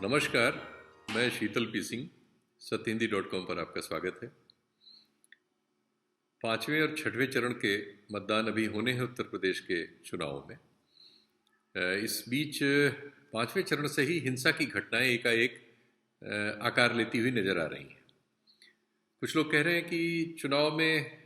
नमस्कार, मैं शीतल पी सिंह, सत्यहिंदी.com पर आपका स्वागत है। 5वें और 6वें चरण के मतदान अभी होने हैं उत्तर प्रदेश के चुनाव में। इस बीच 5वें चरण से ही हिंसा की घटनाएं एकाएक आकार लेती हुई नजर आ रही हैं। कुछ लोग कह रहे हैं कि चुनाव में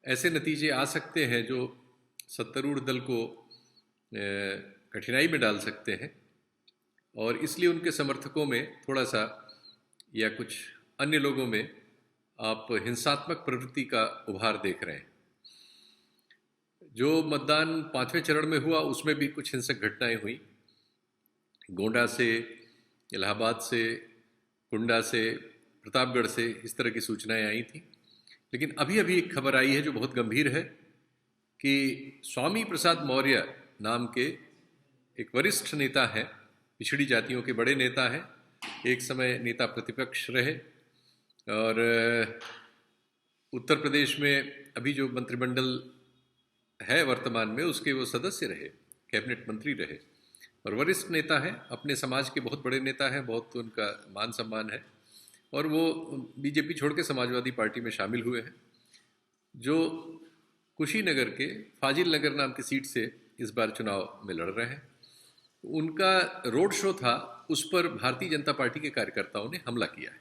ऐसे नतीजे आ सकते हैं जो सत्तारूढ़ दल को कठिनाई में डाल सकते हैं और इसलिए उनके समर्थकों में थोड़ा सा या कुछ अन्य लोगों में आप हिंसात्मक प्रवृत्ति का उभार देख रहे हैं। जो मतदान 5वें चरण में हुआ उसमें भी कुछ हिंसक घटनाएं हुई। गोंडा से, इलाहाबाद से, कुंडा से, प्रतापगढ़ से इस तरह की सूचनाएं आई थी। लेकिन अभी एक खबर आई है जो बहुत गंभीर है कि स्वामी प्रसाद मौर्य नाम के एक वरिष्ठ नेता हैं, पिछड़ी जातियों के बड़े नेता हैं, एक समय नेता प्रतिपक्ष रहे और उत्तर प्रदेश में अभी जो मंत्रिमंडल है वर्तमान में उसके वो सदस्य रहे, कैबिनेट मंत्री रहे और वरिष्ठ नेता हैं, अपने समाज के बहुत बड़े नेता हैं, बहुत उनका मान सम्मान है और वो बीजेपी छोड़ के समाजवादी पार्टी में शामिल हुए हैं, जो कुशीनगर के फाजिल नगर नाम की सीट से इस बार चुनाव में लड़ रहे हैं। उनका रोड शो था, उस पर भारतीय जनता पार्टी के कार्यकर्ताओं ने हमला किया है।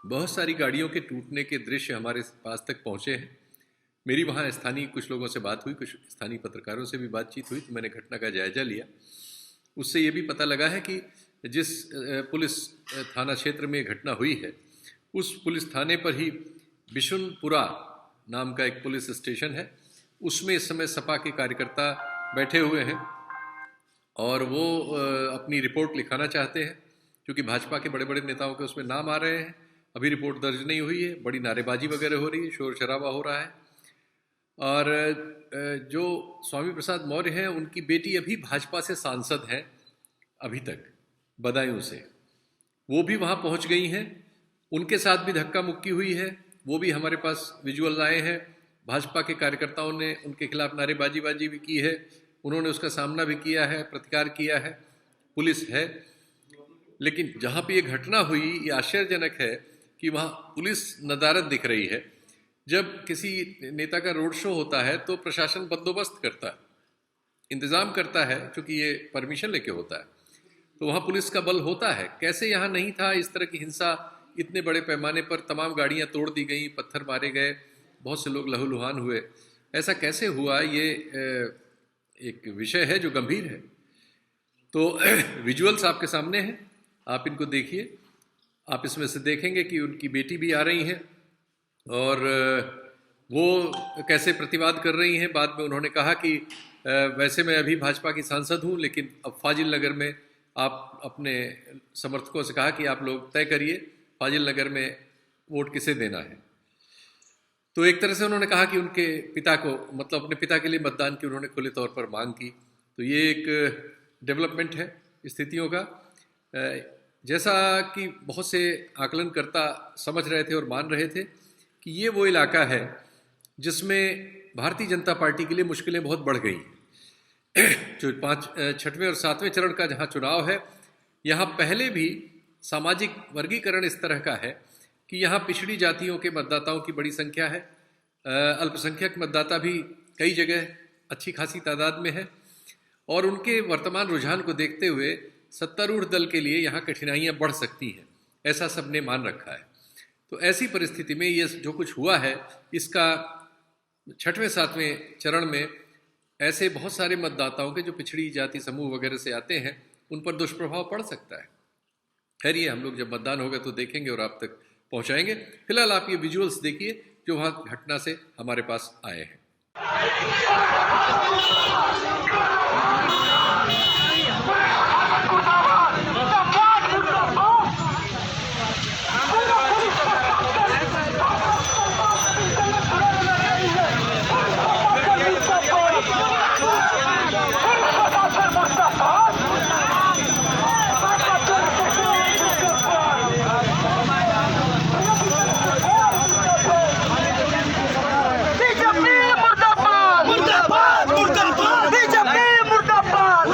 बहुत सारी गाड़ियों के टूटने के दृश्य हमारे पास तक पहुंचे हैं। मेरी वहां स्थानीय कुछ लोगों से बात हुई, कुछ स्थानीय पत्रकारों से भी बातचीत हुई, तो मैंने घटना का जायजा लिया। उससे ये भी पता लगा है कि जिस पुलिस थाना क्षेत्र में घटना हुई है उस पुलिस थाने पर ही बिशुनपुरा नाम का एक पुलिस स्टेशन है, उसमें इस समय सपा के कार्यकर्ता बैठे हुए हैं और वो अपनी रिपोर्ट लिखाना चाहते हैं क्योंकि भाजपा के बड़े बड़े नेताओं के उसमें नाम आ रहे हैं। अभी रिपोर्ट दर्ज नहीं हुई है, बड़ी नारेबाजी वगैरह हो रही है, शोर शराबा हो रहा है। और जो स्वामी प्रसाद मौर्य हैं उनकी बेटी अभी भाजपा से सांसद हैं, अभी तक बदायूं से, वो भी वहाँ पहुँच गई हैं। उनके साथ भी धक्का मुक्की हुई है, वो भी हमारे पास विजुअल आए हैं। भाजपा के कार्यकर्ताओं ने उनके खिलाफ नारेबाजी भी की है, उन्होंने उसका सामना भी किया है, प्रतिकार किया है, पुलिस है। लेकिन जहाँ पे ये घटना हुई, ये आश्चर्यजनक है कि वहाँ पुलिस नदारद दिख रही है। जब किसी नेता का रोड शो होता है तो प्रशासन बंदोबस्त करता है, इंतज़ाम करता है, क्योंकि ये परमिशन लेके होता है, तो वहाँ पुलिस का बल होता है। कैसे यहाँ नहीं था? इस तरह की हिंसा इतने बड़े पैमाने पर, तमाम गाड़ियाँ तोड़ दी गई, पत्थर मारे गए, बहुत से लोग लहूलुहान हुए, ऐसा कैसे हुआ? ये एक विषय है जो गंभीर है। तो विजुअल्स आपके सामने हैं, आप इनको देखिए। आप इसमें से देखेंगे कि उनकी बेटी भी आ रही हैं और वो कैसे प्रतिवाद कर रही हैं। बाद में उन्होंने कहा कि वैसे मैं अभी भाजपा की सांसद हूं, लेकिन अब फाजिल नगर में आप अपने समर्थकों से कहा कि आप लोग तय करिए फाजिल नगर में वोट किसे देना है। तो एक तरह से उन्होंने कहा कि उनके पिता को, मतलब अपने पिता के लिए मतदान की उन्होंने खुले तौर पर मांग की। तो ये एक डेवलपमेंट है स्थितियों का। जैसा कि बहुत से आकलनकर्ता समझ रहे थे और मान रहे थे कि ये वो इलाका है जिसमें भारतीय जनता पार्टी के लिए मुश्किलें बहुत बढ़ गई हैं। जो 6वें और 7वें चरण का जहाँ चुनाव है, यहाँ पहले भी सामाजिक वर्गीकरण इस तरह का है कि यहाँ पिछड़ी जातियों के मतदाताओं की बड़ी संख्या है, अल्पसंख्यक मतदाता भी कई जगह अच्छी खासी तादाद में है और उनके वर्तमान रुझान को देखते हुए सत्तारूढ़ दल के लिए यहाँ कठिनाइयाँ बढ़ सकती हैं, ऐसा सबने मान रखा है। तो ऐसी परिस्थिति में ये जो कुछ हुआ है, इसका 6वें 7वें चरण में ऐसे बहुत सारे मतदाताओं के जो पिछड़ी जाति समूह वगैरह से आते हैं, उन पर दुष्प्रभाव पड़ सकता है। खैर, ये हम लोग जब मतदान होगा तो देखेंगे और आप तक पहुंचाएंगे। फिलहाल आप ये विजुअल्स देखिए जो वहां घटना से हमारे पास आए हैं। बीजेपी मुर्दाबाद, मुर्दाबाद, मुर्दाबाद, बीजेपी मुर्दाबाद।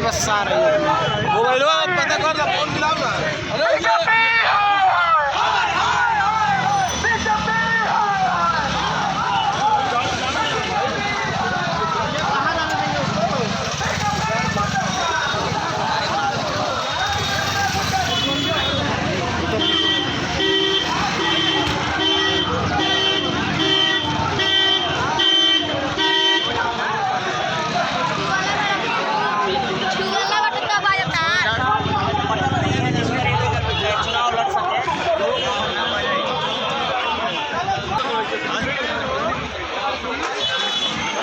बस आ रही है मोबाइल पता कर फोन मिलाओ ना।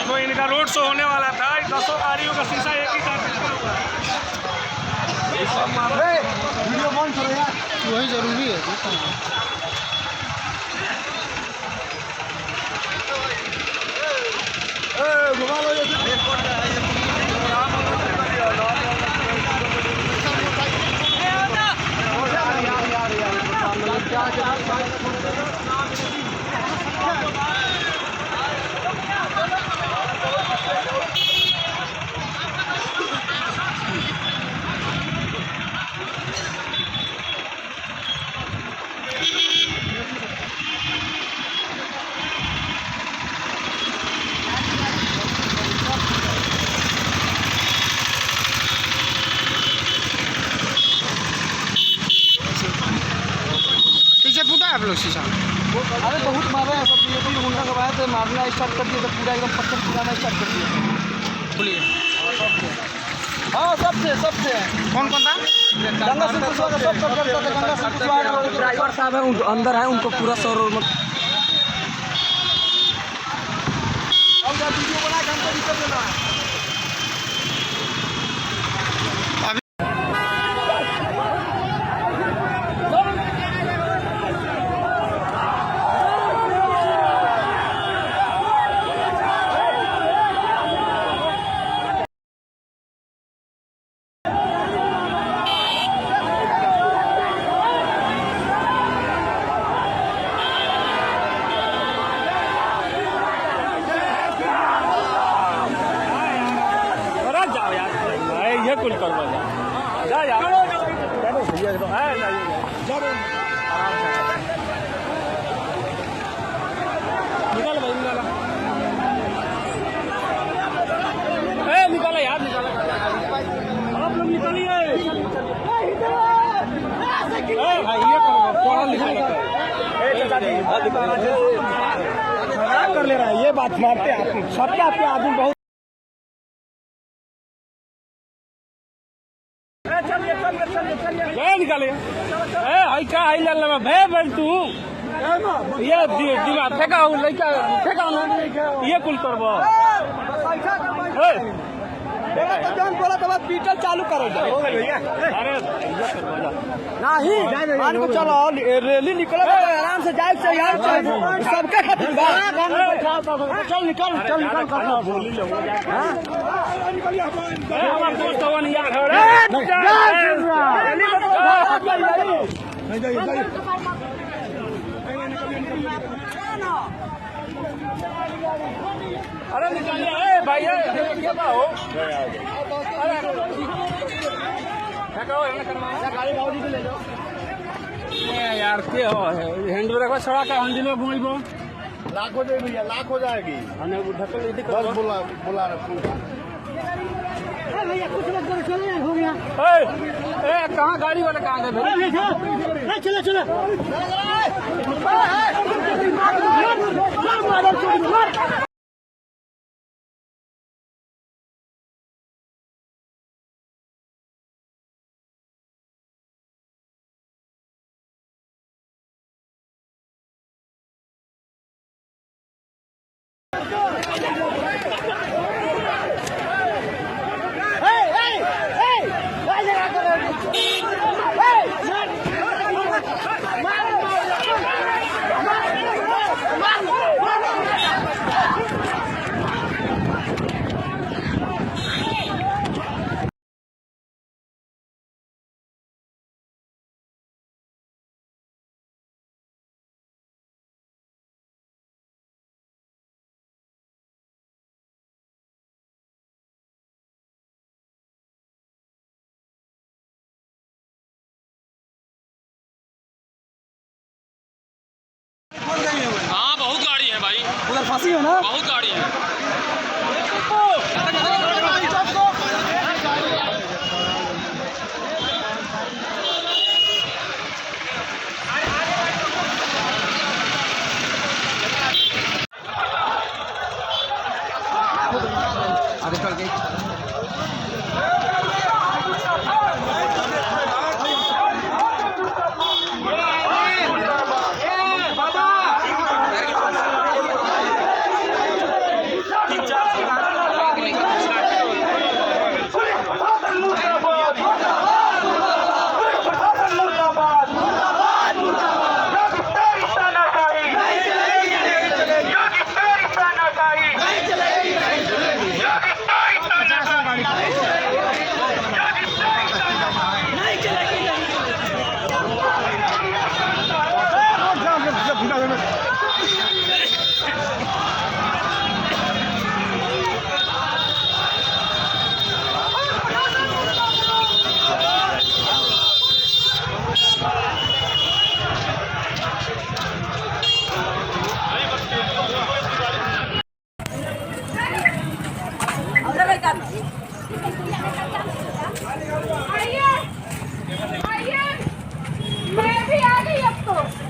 तो इनका रोड शो होने वाला था, 10 गाड़ियों का शीशा एक ही साथ वीडियो बंद करो यार, वही जरूरी है। घुमा लो फूटा आप लोग शीशा। अरे बहुत मारा है, सब मुंडा दबाया तो मारना स्टार्ट कर दिया, तो पूरा एकदम पत्थर गिराना स्टार्ट कर दिया। बोलिए। हाँ सबसे कौन था? गंगा सिंह कुशवाहा सब करता था। गंगा सिंह कुशवाहा ड्राइवर साहब है, अंदर है, उनको पूरा शोरूम वीडियो बना के हमको दिक्कत देना है। ये कुल करवा जा यार भैया तो है निकाल भाई निकाला यार निकाला आप लोग निकालिए ये कर ले रहा है, ये बात मारते हैं आप सबके आपके आदमी बहुत निकाले क्या हाई लाल भाई तू ये दिमाग फेंका लड़का फेंका ना ये कुल करबो बोला तो पीटर चालू करो अरे नहीं मान को चलो रैली निकलो आराम से जाए से यार सबके चल निकल अरे निकालिए भाई यार के हो हैंड ब्रेक छोड़ा का हंडिल में घुमेबो लाख हो जाए भैया, लाख हो जाएगी। बोला भैया कुछ मत करो, चलो यार हो गया। कहाँ गाड़ी वाले कहाँ गए? चलो चलो भाई, उधर फंसी हो ना। बहुत गाड़ी है। आगे चल गई।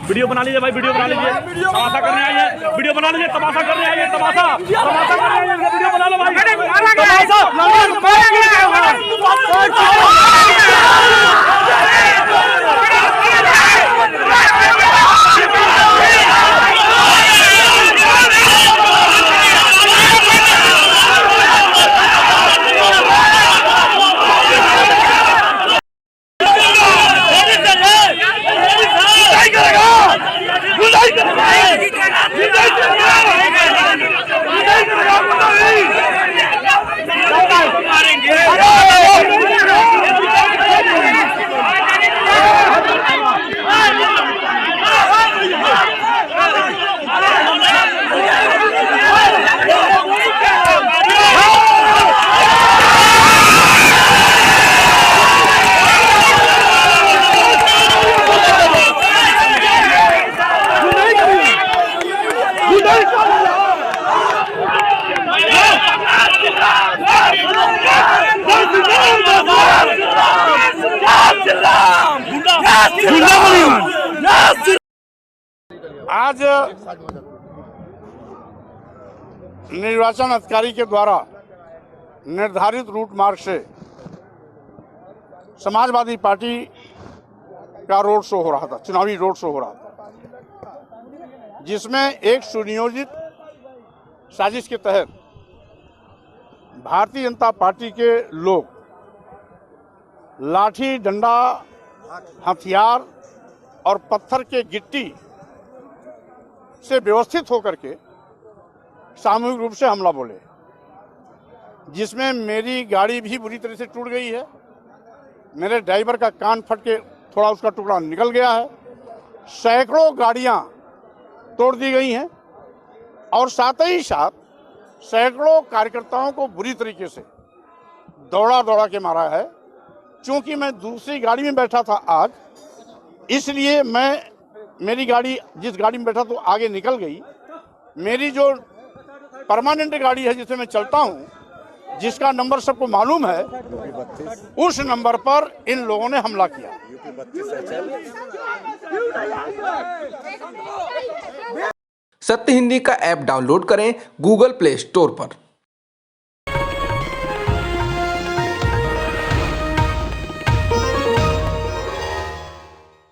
वीडियो बना लीजिए भाई, वीडियो बना लीजिए। तमाशा करने आइए, वीडियो बना लीजिए। तमाशा करने आइए, तमाशा तमाशा करने आइए, वीडियो बना लो भाई। आज निर्वाचन अधिकारी के द्वारा निर्धारित रूट मार्ग से समाजवादी पार्टी का रोड शो हो रहा था, चुनावी रोड शो हो रहा था, जिसमें एक सुनियोजित साजिश के तहत भारतीय जनता पार्टी के लोग लाठी, डंडा, हथियार और पत्थर के गिट्टी से व्यवस्थित होकर के सामूहिक रूप से हमला बोले, जिसमें मेरी गाड़ी भी बुरी तरह से टूट गई है। मेरे ड्राइवर का कान फट के थोड़ा उसका टुकड़ा निकल गया है। सैकड़ों गाड़ियां तोड़ दी गई हैं और साथ ही साथ सैकड़ों कार्यकर्ताओं को बुरी तरीके से दौड़ा के मारा है। चूंकि मैं दूसरी गाड़ी में बैठा था आज, इसलिए मेरी गाड़ी, जिस गाड़ी में बैठा तो आगे निकल गई। मेरी जो परमानेंट गाड़ी है जिससे मैं चलता हूं, जिसका नंबर सबको मालूम है, उस नंबर पर इन लोगों ने हमला किया। सत्य हिंदी का ऐप डाउनलोड करें गूगल प्ले स्टोर पर।